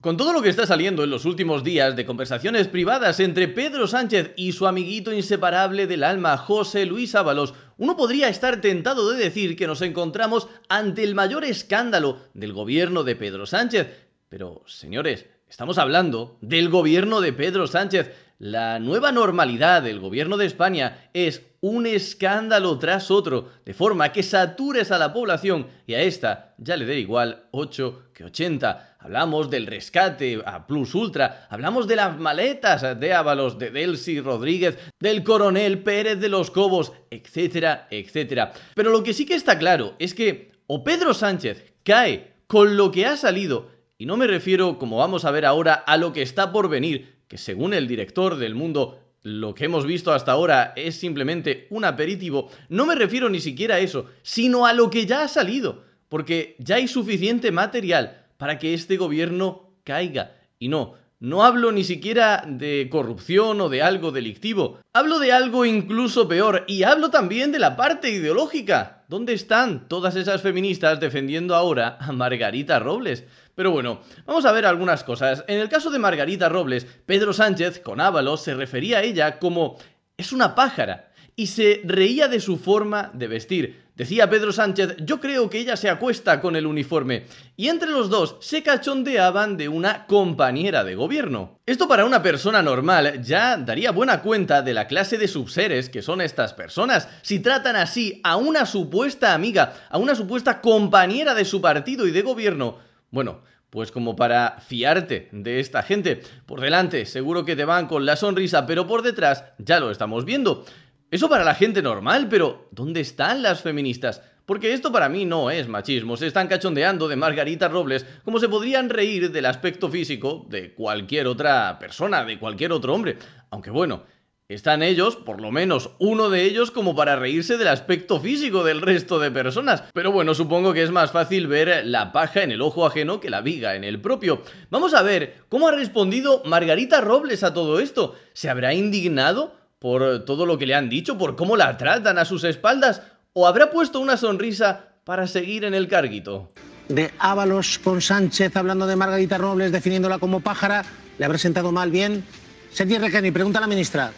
Con todo lo que está saliendo en los últimos días de conversaciones privadas entre Pedro Sánchez y su amiguito inseparable del alma, José Luis Ábalos, uno podría estar tentado de decir que nos encontramos ante el mayor escándalo del gobierno de Pedro Sánchez. Pero, señores, estamos hablando del gobierno de Pedro Sánchez. La nueva normalidad del gobierno de España es un escándalo tras otro, de forma que satures a la población y a esta ya le dé igual 8 que 80. Hablamos del rescate a Plus Ultra, hablamos de las maletas de Ábalos, de Delcy Rodríguez, del coronel Pérez de los Cobos, etcétera, etcétera. Pero lo que sí que está claro es que o Pedro Sánchez cae con lo que ha salido, y no me refiero, como vamos a ver ahora, a lo que está por venir, que según el director del Mundo, lo que hemos visto hasta ahora es simplemente un aperitivo. No me refiero ni siquiera a eso, sino a lo que ya ha salido, porque ya hay suficiente material para que este gobierno caiga. Y no hablo ni siquiera de corrupción o de algo delictivo. Hablo de algo incluso peor, y hablo también de la parte ideológica. ¿Dónde están todas esas feministas defendiendo ahora a Margarita Robles? Pero bueno, vamos a ver algunas cosas. En el caso de Margarita Robles, Pedro Sánchez, con Ábalos, se refería a ella como «es una pájara» y se reía de su forma de vestir. Decía Pedro Sánchez, yo creo que ella se acuesta con el uniforme. Y entre los dos se cachondeaban de una compañera de gobierno. Esto para una persona normal ya daría buena cuenta de la clase de subseres que son estas personas. Si tratan así a una supuesta amiga, a una supuesta compañera de su partido y de gobierno, bueno, pues como para fiarte de esta gente. Por delante seguro que te van con la sonrisa, pero por detrás ya lo estamos viendo. Eso para la gente normal, pero ¿dónde están las feministas? Porque esto para mí no es machismo, se están cachondeando de Margarita Robles como se podrían reír del aspecto físico de cualquier otra persona, de cualquier otro hombre. Aunque bueno, están ellos, por lo menos uno de ellos, como para reírse del aspecto físico del resto de personas. Pero bueno, supongo que es más fácil ver la paja en el ojo ajeno que la viga en el propio. Vamos a ver cómo ha respondido Margarita Robles a todo esto. ¿Se habrá indignado por todo lo que le han dicho, por cómo la tratan a sus espaldas? ¿O habrá puesto una sonrisa para seguir en el carguito? De Ábalos con Sánchez, hablando de Margarita Robles, definiéndola como pájara, ¿le habrá sentado mal bien? Sergi Requeni, pregunta a la ministra.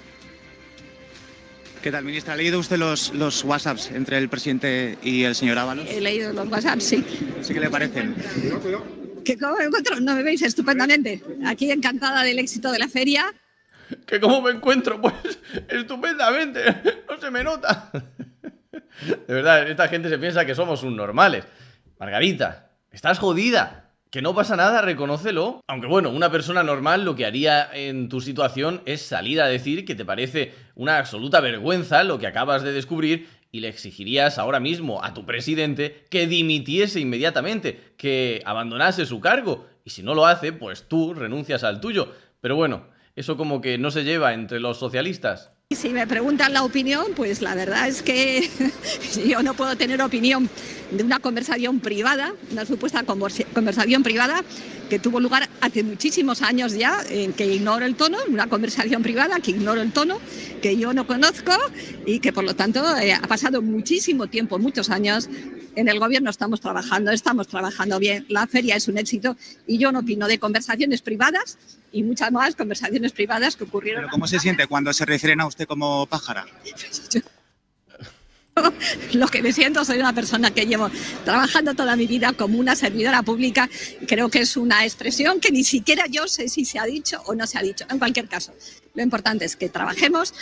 ¿Qué tal, ministra? ¿Ha leído usted los WhatsApps entre el presidente y el señor Ábalos? He leído los WhatsApps, sí. ¿Sí que le parecen? ¿Que cómo me encuentro? ¿No me veis estupendamente? Aquí encantada del éxito de la feria. ¿Que cómo me encuentro? Pues estupendamente, no se me nota. De verdad, esta gente se piensa que somos normales. Margarita, estás jodida. Que no pasa nada, reconócelo. Aunque bueno, una persona normal lo que haría en tu situación es salir a decir que te parece una absoluta vergüenza lo que acabas de descubrir y le exigirías ahora mismo a tu presidente que dimitiese inmediatamente, que abandonase su cargo. Y si no lo hace, pues tú renuncias al tuyo. Pero bueno, eso como que no se lleva entre los socialistas. Si me preguntan la opinión, pues la verdad es que yo no puedo tener opinión de una conversación privada, una supuesta conversación privada que tuvo lugar hace muchísimos años ya, en que ignoro el tono, una conversación privada que ignoro el tono, que yo no conozco y que por lo tanto ha pasado muchísimo tiempo, muchos años. En el gobierno estamos trabajando bien, la feria es un éxito y yo no opino de conversaciones privadas y muchas más conversaciones privadas que ocurrieron. ¿Pero cómo se siente cuando se refieren a usted como pájara? Lo que me siento, soy una persona que llevo trabajando toda mi vida como una servidora pública. Creo que es una expresión que ni siquiera yo sé si se ha dicho o no se ha dicho. En cualquier caso, lo importante es que trabajemos.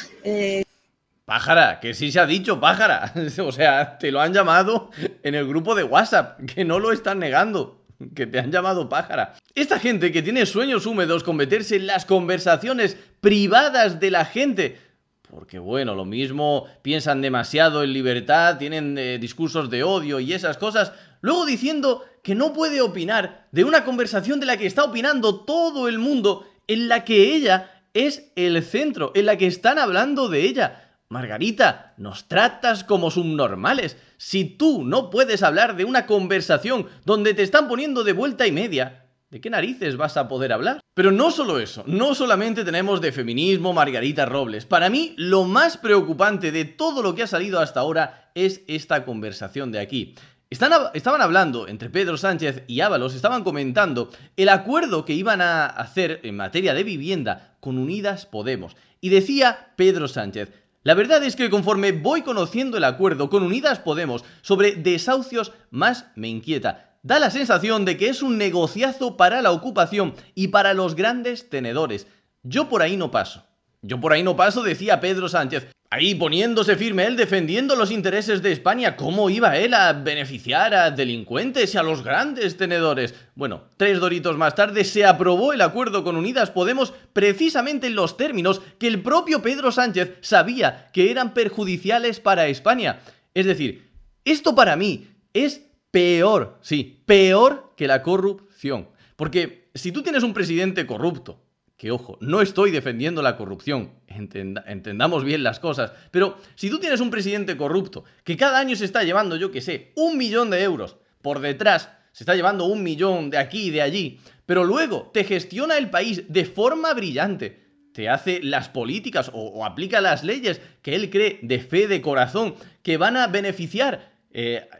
Pájara, que sí se ha dicho, pájara. O sea, te lo han llamado en el grupo de WhatsApp, que no lo están negando, que te han llamado pájara. Esta gente que tiene sueños húmedos con meterse en las conversaciones privadas de la gente, porque bueno, lo mismo piensan demasiado en libertad, tienen discursos de odio y esas cosas, luego diciendo que no puede opinar de una conversación de la que está opinando todo el mundo, en la que ella es el centro, en la que están hablando de ella. Margarita, nos tratas como subnormales. Si tú no puedes hablar de una conversación donde te están poniendo de vuelta y media, ¿de qué narices vas a poder hablar? Pero no solo eso, no solamente tenemos de feminismo Margarita Robles. Para mí, lo más preocupante de todo lo que ha salido hasta ahora es esta conversación de aquí. Estaban hablando entre Pedro Sánchez y Ábalos, estaban comentando el acuerdo que iban a hacer en materia de vivienda con Unidas Podemos. Y decía Pedro Sánchez: la verdad es que conforme voy conociendo el acuerdo con Unidas Podemos sobre desahucios, más me inquieta. Da la sensación de que es un negociazo para la ocupación y para los grandes tenedores. Yo por ahí no paso. Yo por ahí no paso, decía Pedro Sánchez. Ahí poniéndose firme él, defendiendo los intereses de España. ¿Cómo iba él a beneficiar a delincuentes y a los grandes tenedores? Bueno, 3 doritos más tarde se aprobó el acuerdo con Unidas Podemos precisamente en los términos que el propio Pedro Sánchez sabía que eran perjudiciales para España. Es decir, esto para mí es peor, sí, peor que la corrupción. Porque si tú tienes un presidente corrupto, que ojo, no estoy defendiendo la corrupción, entendamos bien las cosas, pero si tú tienes un presidente corrupto que cada año se está llevando, yo qué sé, 1 millón de euros por detrás, se está llevando 1 millón de aquí y de allí, pero luego te gestiona el país de forma brillante, te hace las políticas o aplica las leyes que él cree de fe, de corazón, que van a beneficiar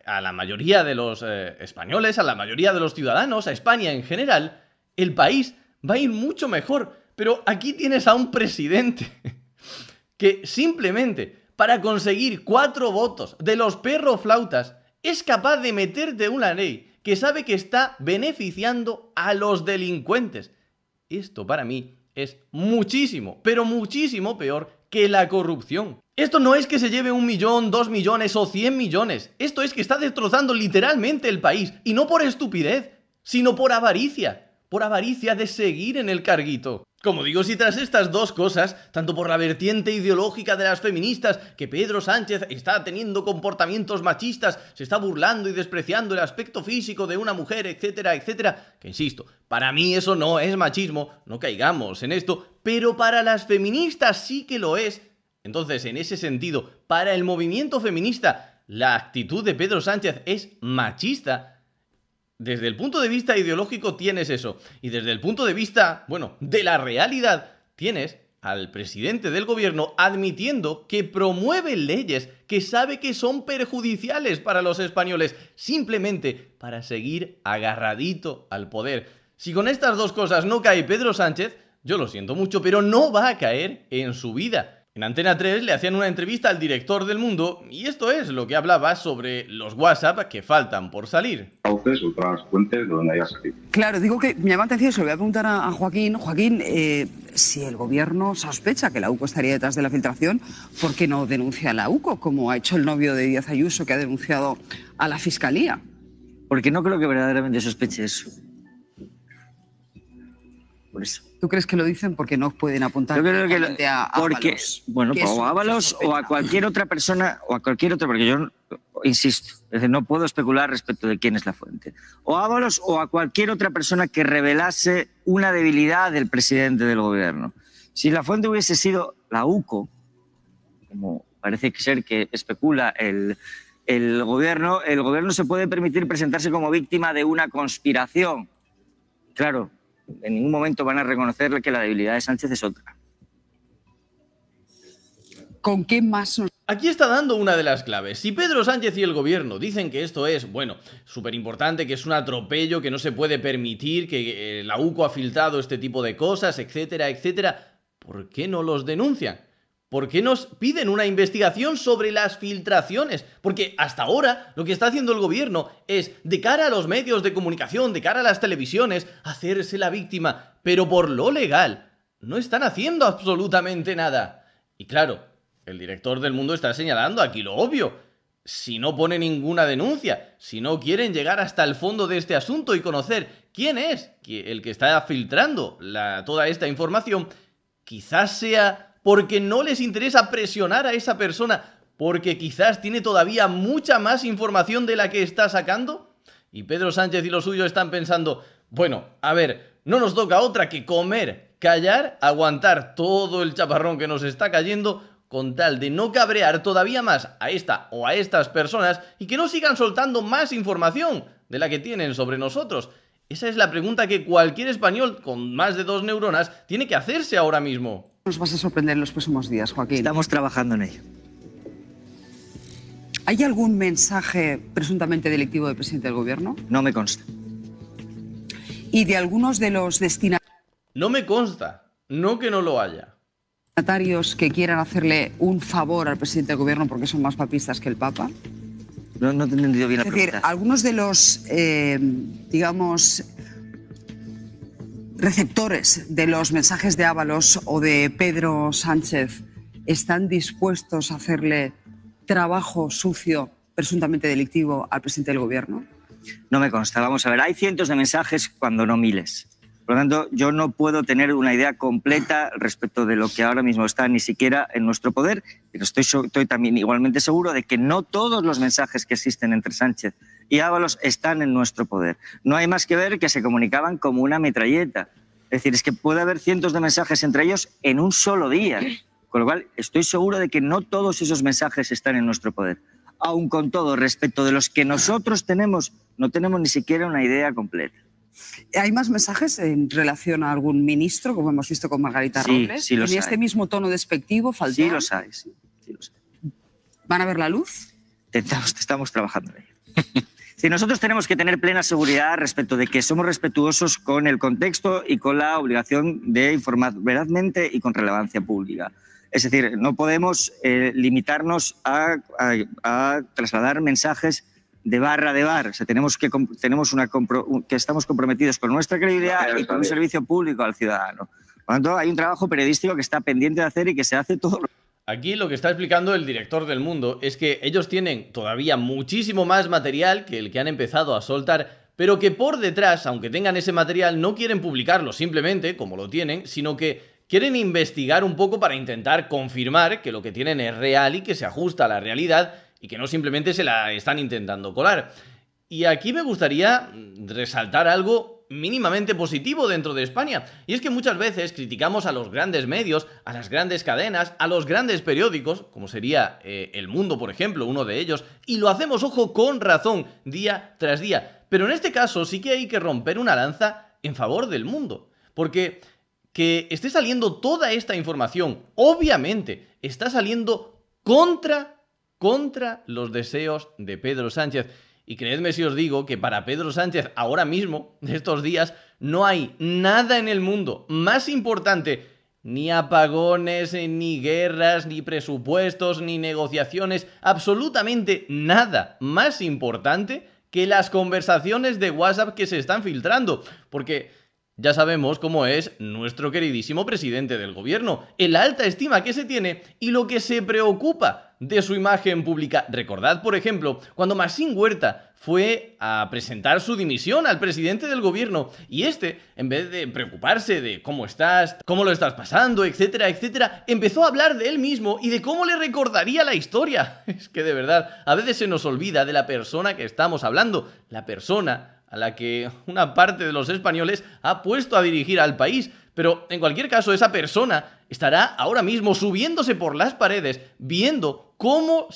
a la mayoría de los españoles, a la mayoría de los ciudadanos, a España en general, el país va a ir mucho mejor. Pero aquí tienes a un presidente que simplemente para conseguir 4 votos de los perroflautas es capaz de meterte una ley que sabe que está beneficiando a los delincuentes. Esto para mí es muchísimo, pero muchísimo peor que la corrupción. Esto no es que se lleve 1 millón, 2 millones o 100 millones. Esto es que está destrozando literalmente el país. Y no por estupidez, sino por avaricia. Por avaricia de seguir en el carguito. Como digo, si tras estas dos cosas, tanto por la vertiente ideológica de las feministas, que Pedro Sánchez está teniendo comportamientos machistas, se está burlando y despreciando el aspecto físico de una mujer, etcétera, etcétera, que insisto, para mí eso no es machismo, no caigamos en esto, pero para las feministas sí que lo es. Entonces, en ese sentido, para el movimiento feminista, la actitud de Pedro Sánchez es machista. Desde el punto de vista ideológico tienes eso. Y desde el punto de vista, bueno, de la realidad, tienes al presidente del gobierno admitiendo que promueve leyes que sabe que son perjudiciales para los españoles, simplemente para seguir agarradito al poder. Si con estas dos cosas no cae Pedro Sánchez, yo lo siento mucho, pero no va a caer en su vida. En Antena 3 le hacían una entrevista al director del Mundo y esto es lo que hablaba sobre los WhatsApp que faltan por salir. Otras fuentes de donde haya salido. Claro, digo que me llama la atención, se lo voy a preguntar a Joaquín. Joaquín, si el gobierno sospecha que la UCO estaría detrás de la filtración, ¿por qué no denuncia a la UCO, como ha hecho el novio de Díaz Ayuso, que ha denunciado a la Fiscalía? Porque no creo que verdaderamente sospeche eso. Por eso. ¿Tú crees que lo dicen porque no pueden apuntar yo creo que a porque, Ábalos? Bueno, o a Ábalos o a cualquier otra persona, o a cualquier otro, porque yo insisto, es decir, no puedo especular respecto de quién es la fuente. O a Ábalos o a cualquier otra persona que revelase una debilidad del presidente del gobierno. Si la fuente hubiese sido la UCO, como parece ser que especula el gobierno se puede permitir presentarse como víctima de una conspiración. Claro, en ningún momento van a reconocer que la debilidad de Sánchez es otra. ¿Con qué más? Aquí está dando una de las claves. Si Pedro Sánchez y el gobierno dicen que esto es, bueno, súper importante, que es un atropello, que no se puede permitir, que la UCO ha filtrado este tipo de cosas, etcétera, etcétera, ¿por qué no los denuncian? ¿Por qué nos piden una investigación sobre las filtraciones? Porque hasta ahora lo que está haciendo el gobierno es, de cara a los medios de comunicación, de cara a las televisiones, hacerse la víctima. Pero por lo legal, no están haciendo absolutamente nada. Y claro, el director del Mundo está señalando aquí lo obvio. Si no pone ninguna denuncia, si no quieren llegar hasta el fondo de este asunto y conocer quién es el que está filtrando toda esta información, quizás sea porque no les interesa presionar a esa persona, porque quizás tiene todavía mucha más información de la que está sacando. Y Pedro Sánchez y los suyos están pensando, bueno, a ver, no nos toca otra que comer, callar, aguantar todo el chaparrón que nos está cayendo, con tal de no cabrear todavía más a esta o a estas personas y que no sigan soltando más información de la que tienen sobre nosotros. Esa es la pregunta que cualquier español con más de 2 neuronas tiene que hacerse ahora mismo. Nos vas a sorprender en los próximos días, Joaquín. Estamos trabajando en ello. ¿Hay algún mensaje presuntamente delictivo del presidente del gobierno? No me consta. ¿Y de algunos de los No me consta, no que no lo haya. destinatarios que quieran hacerle un favor al presidente del gobierno porque son más papistas que el Papa? No te he entendido bien la Es decir, pregunta. algunos de los, digamos, receptores de los mensajes de Ábalos o de Pedro Sánchez están dispuestos a hacerle trabajo sucio, presuntamente delictivo, al presidente del gobierno? No me consta. Vamos a ver, hay cientos de mensajes cuando no miles. Por lo tanto, yo no puedo tener una idea completa respecto de lo que ahora mismo está ni siquiera en nuestro poder, pero estoy también igualmente seguro de que no todos los mensajes que existen entre Sánchez y Ábalos están en nuestro poder. No hay más que ver que se comunicaban como una metralleta. Es decir, es que puede haber cientos de mensajes entre ellos en un solo día. Con lo cual, estoy seguro de que no todos esos mensajes están en nuestro poder. Aun con todo, respecto de los que nosotros tenemos, no tenemos ni siquiera una idea completa. ¿Hay más mensajes en relación a algún ministro, como hemos visto con Margarita Robles? Sí, los ¿En hay. este mismo tono despectivo faltó? Sí los hay, sí los hay. ¿Van a ver la luz? Estamos trabajando en ello. Sí, nosotros tenemos que tener plena seguridad respecto de que somos respetuosos con el contexto y con la obligación de informar verazmente y con relevancia pública. Es decir, no podemos limitarnos a trasladar mensajes de bar a bar. O sea, que estamos comprometidos con nuestra credibilidad y con un servicio público al ciudadano. Por lo tanto, hay un trabajo periodístico que está pendiente de hacer y que se hace todo. Aquí lo que está explicando el director del Mundo es que ellos tienen todavía muchísimo más material que el que han empezado a soltar, pero que por detrás, aunque tengan ese material, no quieren publicarlo simplemente, como lo tienen, sino que quieren investigar un poco para intentar confirmar que lo que tienen es real y que se ajusta a la realidad y que no simplemente se la están intentando colar. Y aquí me gustaría resaltar algo mínimamente positivo dentro de España. Y es que muchas veces criticamos a los grandes medios, a las grandes cadenas, a los grandes periódicos, como sería El Mundo, por ejemplo, uno de ellos, y lo hacemos, ojo, con razón, día tras día. Pero en este caso sí que hay que romper una lanza en favor del Mundo. Porque que esté saliendo toda esta información, obviamente, está saliendo contra los deseos de Pedro Sánchez. Y creedme si os digo que para Pedro Sánchez ahora mismo, de estos días, no hay nada en el mundo más importante, ni apagones, ni guerras, ni presupuestos, ni negociaciones, absolutamente nada más importante que las conversaciones de WhatsApp que se están filtrando. Porque ya sabemos cómo es nuestro queridísimo presidente del gobierno, el alta estima que se tiene y lo que se preocupa de su imagen pública. Recordad, por ejemplo, cuando Maxim Huerta fue a presentar su dimisión al presidente del gobierno y en vez de preocuparse de cómo estás, cómo lo estás pasando, etcétera, etcétera, empezó a hablar de él mismo y de cómo le recordaría la historia. Es que de verdad, a veces se nos olvida de la persona que estamos hablando, la persona a la que una parte de los españoles ha puesto a dirigir al país. Pero en cualquier caso, esa persona estará ahora mismo subiéndose por las paredes, viendo cómo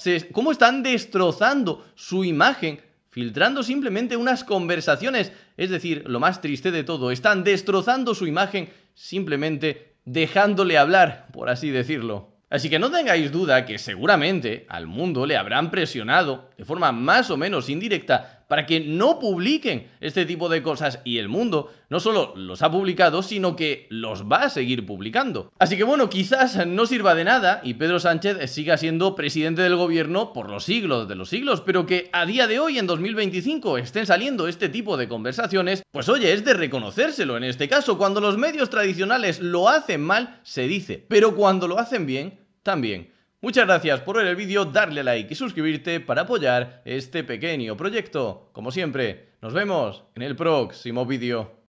están destrozando su imagen, filtrando simplemente unas conversaciones. Es decir, lo más triste de todo, están destrozando su imagen simplemente dejándole hablar, por así decirlo. Así que no tengáis duda que seguramente al Mundo le habrán presionado de forma más o menos indirecta para que no publiquen este tipo de cosas, y el Mundo no solo los ha publicado, sino que los va a seguir publicando. Así que bueno, quizás no sirva de nada y Pedro Sánchez siga siendo presidente del gobierno por los siglos de los siglos, pero que a día de hoy, en 2025, estén saliendo este tipo de conversaciones, pues oye, es de reconocérselo en este caso. Cuando los medios tradicionales lo hacen mal, se dice, pero cuando lo hacen bien, también. Muchas gracias por ver el vídeo, darle a like y suscribirte para apoyar este pequeño proyecto. Como siempre, nos vemos en el próximo vídeo.